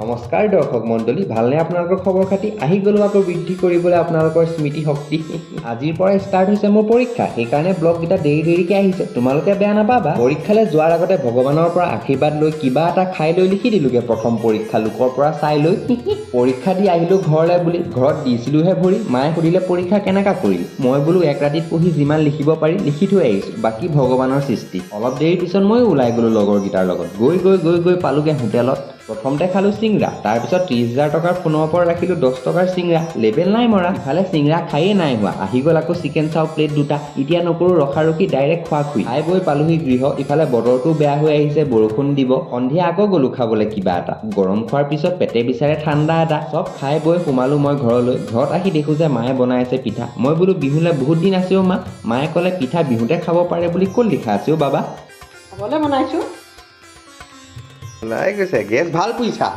নমস্কাৰ দৰ্শক মণ্ডলী, ভালনে আপোনালোকৰ খবৰ খাতি? আহি গ'লো আকৌ বৃদ্ধি কৰিবলৈ আপোনালোকৰ স্মৃতি শক্তি। আজিৰ পৰা ষ্টাৰ্ট হৈছে মোৰ পৰীক্ষা, সেইকাৰণে ব্লগকেইটা দেৰিকৈ আহিছে, তোমালোকে বেয়া নাপাবা। পৰীক্ষালৈ যোৱাৰ আগতে ভগৱানৰ পৰা আশীৰ্বাদ লৈ কিবা এটা খাই লৈ লিখি দিলোগে প্ৰথম পৰীক্ষা, লোকৰ পৰা চাই লৈ। পৰীক্ষা দি আহিলো ঘৰলৈ বুলি, ঘৰত দিছিলোহে ভৰি। মায়ে সুধিলে পৰীক্ষা কেনেকা কৰিলি? মই বোলো এক ৰাতিত পঢ়ি যিমান লিখিব পাৰি লিখি থৈ আহিছোঁ, বাকী ভগৱানৰ সৃষ্টি। অলপ দেৰিৰ পিছত ময়ো ওলাই গ'লো লগৰকেইটাৰ লগত। গৈ পালোগে হোটেলত। প্ৰথমতে খালোঁ চিংৰা, তাৰপিছত 30,000 টকাৰ ফোনৰ ওপৰত ৰাখিলোঁ 10 টকাৰ চিংৰা। লেবেল নাই মৰা, ইফালে চিংৰা খায়েই নাই হোৱা। আহি গ'ল আকৌ চিকেন চাও প্লেট দুটা। এতিয়া নকৰোঁ ৰখি ডাইৰেক্ট খোৱা খুই। খাই বৈ পালোহি গৃহ। ইফালে বতৰটোও বেয়া হৈ আহিছে, বৰষুণ দিব। সন্ধিয়া আকৌ গ'লো খাবলৈ কিবা এটা। গৰম খোৱাৰ পিছত পেটে বিচাৰে ঠাণ্ডা এটা। চব খাই বৈ সোমালোঁ মই ঘৰলৈ। ঘৰত আহি দেখোঁ যে মায়ে বনাই আছে পিঠা। মই বোলো বিহুলৈ বহুত দিন আছে অ' মা। মায়ে ক'লে পিঠা বিহুতে খাব পাৰে বুলি ক'ত লিখা আছে অ' বাবা? খাবলৈ বনাইছোঁ। ওলাই গৈছে, গেছ ভাল পুইছা।